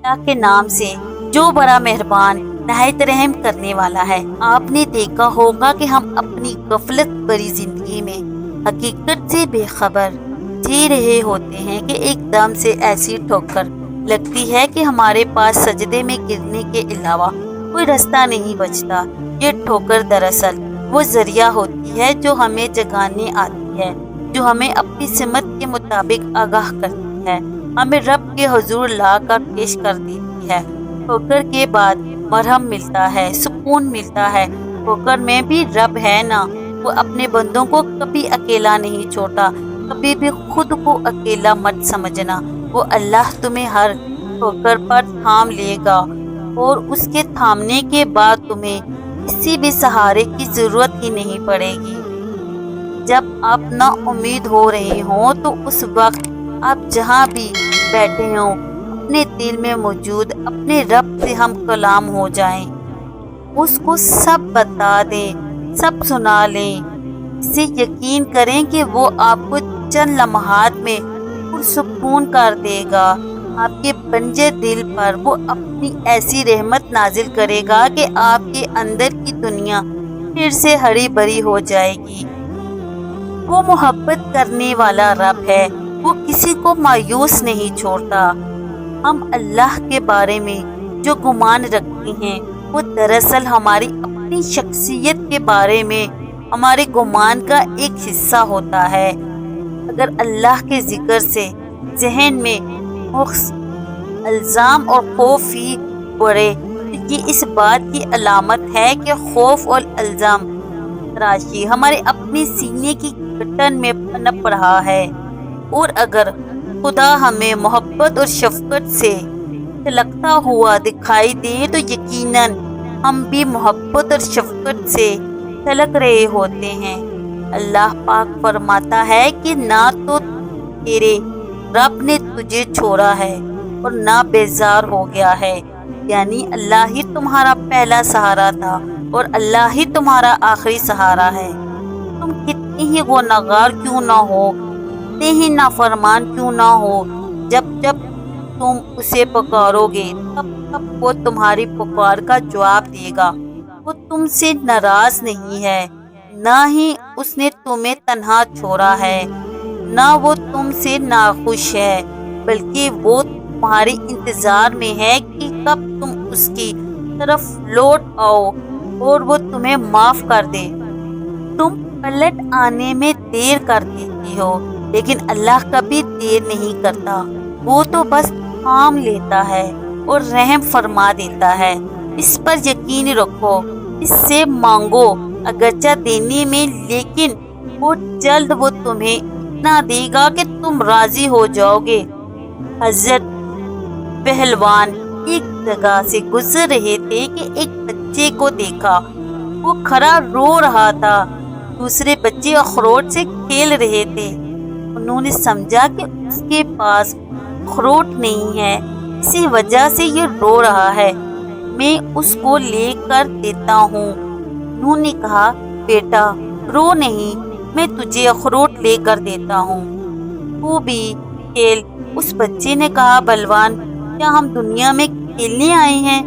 اللہ کے نام سے جو بڑا مہربان نہایت رحم کرنے والا ہے۔ آپ نے دیکھا ہوگا کہ ہم اپنی غفلت بری زندگی میں حقیقت سے بے خبر جی رہے ہوتے ہیں کہ ایک دم سے ایسی ٹھوکر لگتی ہے کہ ہمارے پاس سجدے میں گرنے کے علاوہ کوئی راستہ نہیں بچتا۔ یہ ٹھوکر دراصل وہ ذریعہ ہوتی ہے جو ہمیں جگانے آتی ہے، جو ہمیں اپنی سمت کے مطابق آگاہ کرتی ہے، ہمیں رب کے حضور لا کر پیش کر دیتی ہے۔ ٹھوکر کے بعد مرہم ملتا ہے، سکون ملتا ہے۔ ٹھوکر میں بھی رب ہے نا، وہ اپنے بندوں کو کبھی اکیلا نہیں چھوڑتا۔ کبھی بھی خود کو اکیلا مت سمجھنا، وہ اللہ تمہیں ہر ٹھوکر پر تھام لے گا، اور اس کے تھامنے کے بعد تمہیں کسی بھی سہارے کی ضرورت ہی نہیں پڑے گی۔ جب آپ نا امید ہو رہے ہوں تو اس وقت آپ جہاں بھی بیٹھے ہوں اپنے دل میں موجود اپنے رب سے ہم کلام ہو جائیں، اس کو سب بتا دیں، سب سنا لیں۔ اسے یقین کریں کہ وہ آپ کو چند لمحات میں پرسکون کر دے گا۔ آپ کے بنجے دل پر وہ اپنی ایسی رحمت نازل کرے گا کہ آپ کے اندر کی دنیا پھر سے ہری بھری ہو جائے گی۔ وہ محبت کرنے والا رب ہے، وہ کسی کو مایوس نہیں چھوڑتا۔ ہم اللہ کے بارے میں جو گمان رکھتے ہیں وہ دراصل ہماری اپنی شخصیت کے بارے میں ہمارے گمان کا ایک حصہ ہوتا ہے۔ اگر اللہ کے ذکر سے ذہن میں مخص الزام اور خوف ہی بڑھے تو یہ اس بات کی علامت ہے کہ خوف اور الزام تراشی ہمارے اپنے سینے کی گٹن میں پنپ رہا ہے۔ اور اگر خدا ہمیں محبت اور شفقت سے تلکتا ہوا دکھائی دے تو یقیناً ہم بھی محبت اور شفقت سے تلک رہے ہوتے ہیں۔ اللہ پاک فرماتا ہے کہ نہ تو تیرے رب نے تجھے چھوڑا ہے اور نہ بیزار ہو گیا ہے، یعنی اللہ ہی تمہارا پہلا سہارا تھا اور اللہ ہی تمہارا آخری سہارا ہے۔ تم کتنی ہی گنہگار کیوں نہ ہو، کتنے ہی نافرمان کیوں نہ ہو، جب جب تم اسے پکارو گے تب تب وہ تمہاری پکار کا جواب دے گا۔ وہ تم سے ناراض نہیں ہے، نہ ہی اس نے تمہیں تنہا چھوڑا ہے، نہ وہ تم سے ناخوش ہے، بلکہ وہ تمہارے انتظار میں ہے کہ کب تم اس کی طرف لوٹ آؤ اور وہ تمہیں معاف کر دے۔ تم پلٹ آنے میں دیر کر دیتی ہو لیکن اللہ کبھی دیر نہیں کرتا، وہ تو بس تھام لیتا ہے اور رحم فرما دیتا ہے۔ اس پر یقین رکھو، اس سے مانگو اگرچہ دینے میں، لیکن بہت جلد وہ تمہیں اتنا دے گا کہ تم راضی ہو جاؤ گے۔ حضرت پہلوان ایک جگہ سے گزر رہے تھے کہ ایک بچے کو دیکھا، وہ کھڑا رو رہا تھا، دوسرے بچے اخروٹ سے کھیل رہے تھے۔ انہوں نے سمجھا کہ اس کے پاس اخروٹ نہیں ہے، اسی وجہ سے یہ رو رہا ہے، میں اس کو لے کر دیتا ہوں۔ انہوں نے کہا بیٹا رو نہیں، میں تجھے اخروٹ لے کر دیتا ہوں، تو بھی کھیل۔ اس بچے نے کہا بلوان کیا ہم دنیا میں کھیلنے آئے ہیں؟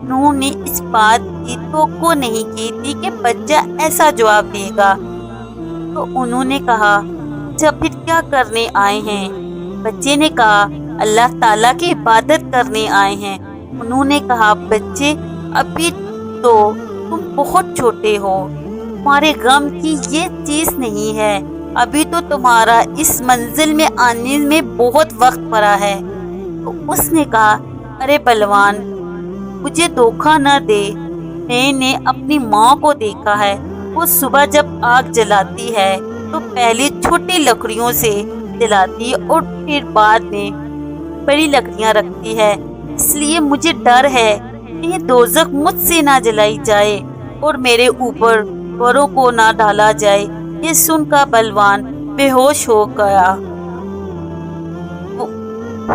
انہوں نے اس بات کی توقع نہیں کی تھی کہ بچہ ایسا جواب دے گا، تو انہوں نے کہا اچھا پھر کیا کرنے آئے ہیں؟ بچے نے کہا اللہ تعالیٰ کی عبادت کرنے آئے ہیں۔ انہوں نے کہا بچے ابھی تو تم بہت چھوٹے ہو، تمہارے غم کی یہ چیز نہیں ہے، ابھی تو تمہارا اس منزل میں آنے میں بہت وقت پڑا ہے۔ تو اس نے کہا ارے بلوان مجھے دھوکہ نہ دے، میں نے اپنی ماں کو دیکھا ہے، وہ صبح جب آگ جلاتی ہے تو پہلے چھوٹی لکڑیوں سے جلاتی اور پھر بعد میں بڑی لکڑیاں رکھتی ہے، اس لیے مجھے ڈر ہے کہ دوزخ مجھ سے نہ جلائی جائے اور میرے اوپر بروں کو نہ ڈالا جائے۔ یہ سن کر بلوان بے ہوش ہو گیا۔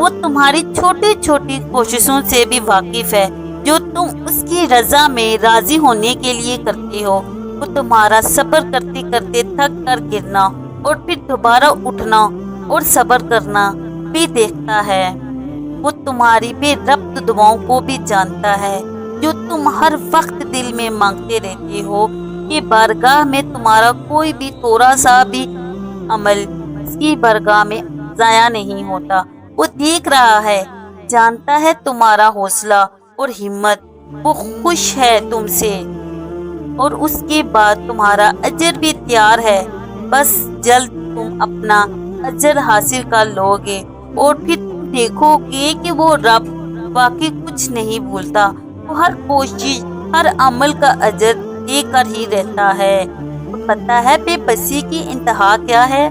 وہ تمہاری چھوٹی چھوٹی کوششوں سے بھی واقف ہے جو تم اس کی رضا میں راضی ہونے کے لیے کرتے ہو۔ وہ تمہارا صبر کرتے کرتے تھک کر گرنا اور پھر دوبارہ اٹھنا اور صبر کرنا بھی دیکھتا ہے۔ وہ تمہاری بے ربط دعاؤں کو بھی جانتا ہے جو تم ہر وقت دل میں مانگتے رہتے ہو کہ بارگاہ میں تمہارا کوئی بھی تھوڑا سا بھی عمل اس کی بارگاہ میں ضائع نہیں ہوتا۔ وہ دیکھ رہا ہے، جانتا ہے تمہارا حوصلہ اور ہمت، وہ خوش ہے تم سے، اور اس کے بعد تمہارا اجر بھی تیار ہے۔ بس جلد تم اپنا اجر حاصل کر لو گے اور پھر تم دیکھو گے کہ وہ رب واقعی کچھ نہیں بھولتا۔ وہ ہر کوشش، ہر عمل کا اجر دے کر ہی رہتا ہے۔ اور پتہ ہے بے بسی کی انتہا کیا ہے؟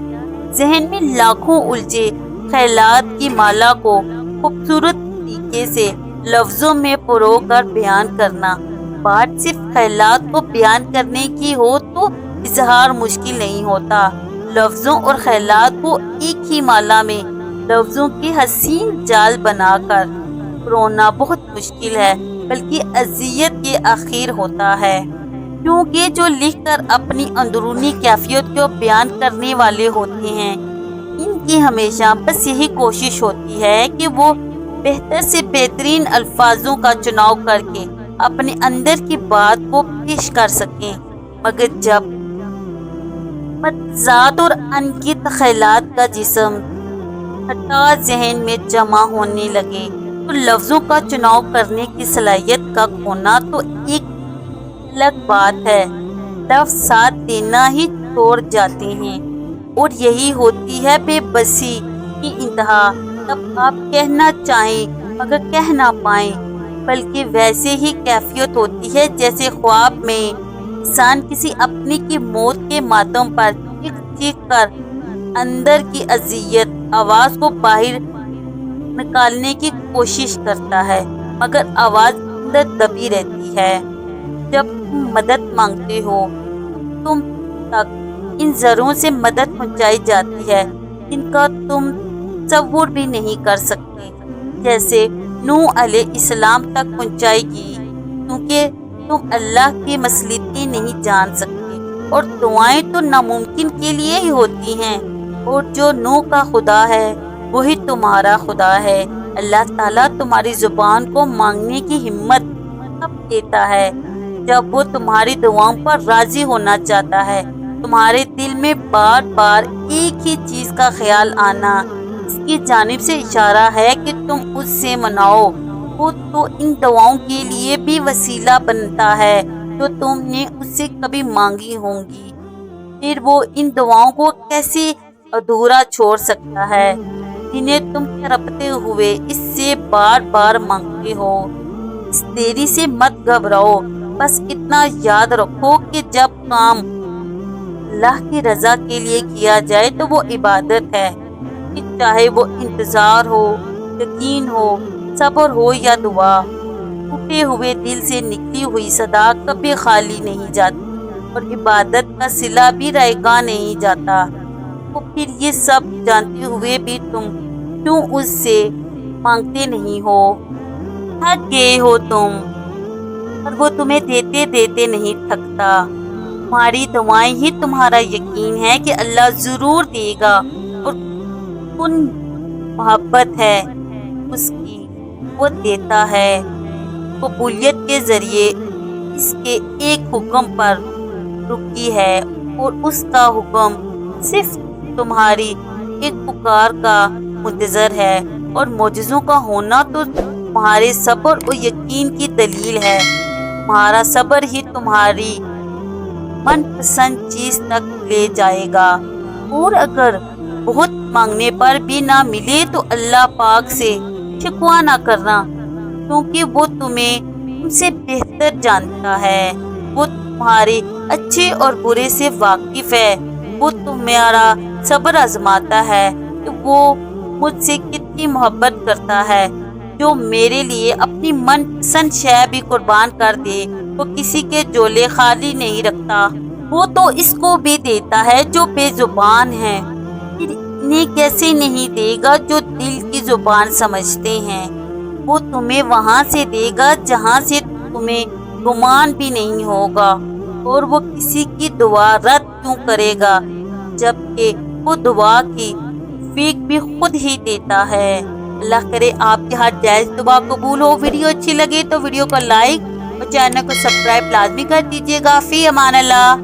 ذہن میں لاکھوں الجھے خیالات کی مالا کو خوبصورت طریقے سے لفظوں میں پرو کر بیان کرنا۔ بات صرف خیالات کو بیان کرنے کی ہو تو اظہار مشکل نہیں ہوتا۔ لفظوں اور خیالات کو ایک ہی مالا میں لفظوں کے حسین جال بنا کر پرونا بہت مشکل ہے، بلکہ اذیت کے اخیر ہوتا ہے، کیونکہ جو لکھ کر اپنی اندرونی کیفیت کو بیان کرنے والے ہوتے ہیں، ان کی ہمیشہ بس یہی کوشش ہوتی ہے کہ وہ بہتر سے بہترین الفاظوں کا چناؤ کر کے اپنے اندر کی بات کو پیش کر سکیں، مگر جب متضاد اور انگت خیالات کا جسم ہٹا ذہن میں جمع ہونے لگے تو لفظوں کا چناؤ کرنے کی صلاحیت کا کھونا تو ایک الگ بات ہے، لفظ ساتھ دینا ہی چھوڑ جاتے ہیں، اور یہی ہوتی ہے بے بسی کی انتہا۔ تب آپ کہنا چاہیں مگر کہہ نہ پائیں، بلکہ ویسے ہی کیفیت ہوتی ہے جیسے خواب میں انسان کسی اپنی کی موت کے ماتم پر چیخ چیخ کر اندر کی اذیت آواز کو باہر نکالنے کی کوشش کرتا ہے، مگر آواز اندر دبی رہتی ہے۔ جب تم مدد مانگتے ہو تم تک ان ذروں سے مدد پہنچائی جاتی ہے جن کا تم تصور بھی نہیں کر سکتے، جیسے نوح علیہ السلام تک پہنچائی گئی، کیونکہ تم اللہ کی مصلحتیں نہیں جان سکتے، اور دعائیں تو ناممکن کے لیے ہی ہوتی ہیں، اور جو نوح کا خدا ہے وہی تمہارا خدا ہے۔ اللہ تعالیٰ تمہاری زبان کو مانگنے کی ہمت تب دیتا ہے جب وہ تمہاری دعاؤں پر راضی ہونا چاہتا ہے۔ تمہارے دل میں بار بار ایک ہی چیز کا خیال آنا اس کی جانب سے اشارہ ہے کہ تم اس سے مناؤ، وہ تو ان دعاؤں کے لیے بھی وسیلہ بنتا ہے جو تم نے اس سے کبھی مانگی ہوں گی۔ پھر وہ ان دعاؤں کو کیسے ادھورا چھوڑ سکتا ہے جنہیں تم تڑپتے ہوئے اس سے بار بار مانگتے ہو۔ اس دیری سے مت گھبراؤ، بس اتنا یاد رکھو کہ جب کام اللہ کی رضا کے لیے کیا جائے تو وہ عبادت ہے، کہ چاہے وہ انتظار ہو، یقین ہو، صبر ہو یا دعا۔ ٹوٹے ہوئے دل سے نکلی ہوئی صدا کبھی خالی نہیں جاتی، اور عبادت کا صلہ بھی رائگاں نہیں جاتا۔ تو پھر یہ سب جانتے ہوئے بھی تم کیوں اس سے مانگتے نہیں ہو؟ تھک گئے ہو تم، اور وہ تمہیں دیتے دیتے نہیں تھکتا۔ تمہاری دعائیں ہی تمہارا یقین ہے کہ اللہ ضرور دے گا، اور کن محبت ہے اس کی، وہ دیتا ہے قبولیت کے ذریعے اس کے ایک حکم پر رکی ہے، اور اس کا حکم صرف تمہاری ایک پکار کا منتظر ہے، اور معجزوں کا ہونا تو تمہارے صبر اور یقین کی دلیل ہے۔ تمہارا صبر ہی تمہاری من پسند چیز تک لے جائے گا، اور اگر بہت مانگنے پر بھی نہ ملے تو اللہ پاک سے شکوہ نہ کرنا، کیونکہ وہ تمہیں تم سے بہتر جانتا ہے، وہ تمہارے اچھے اور برے سے واقف ہے، وہ تمہارا صبر آزماتا ہے کہ وہ مجھ سے کتنی محبت کرتا ہے۔ جو میرے لیے اپنی من پسند شے بھی قربان کر دے وہ کسی کے جولے خالی نہیں رکھتا، وہ تو اس کو بھی دیتا ہے جو بے زبان ہے، پھر انہیں کیسے نہیں دے گا جو دل کی زبان سمجھتے ہیں۔ وہ تمہیں وہاں سے دے گا جہاں سے تمہیں گمان بھی نہیں ہوگا، اور وہ کسی کی دعا رد کیوں کرے گا جبکہ وہ دعا کی توفیق بھی خود ہی دیتا ہے۔ اللہ کرے آپ کے ہاتھ جائز دعا قبول ہو۔ ویڈیو اچھی لگے تو ویڈیو کو لائک اور چینل کو سبسکرائب لازمی کر دیجیے گا۔ فی امان اللہ۔